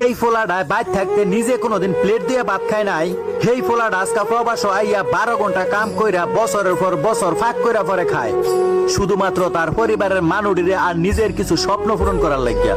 এই ফোলাডায় বাইর থাকতে নিজে কোনোদিন প্লেট দিয়ে ভাত খায় নাই। এই ফোলাডা আজকা প্রবাস আইয়া 12 ঘন্টা কাম কইরা বছরের পর বছর ফাঁক কইরা পরে খায়, শুধুমাত্র তার পরিবারের মানুষের আর নিজের কিছু স্বপ্ন পূরণ করার লাগিয়া।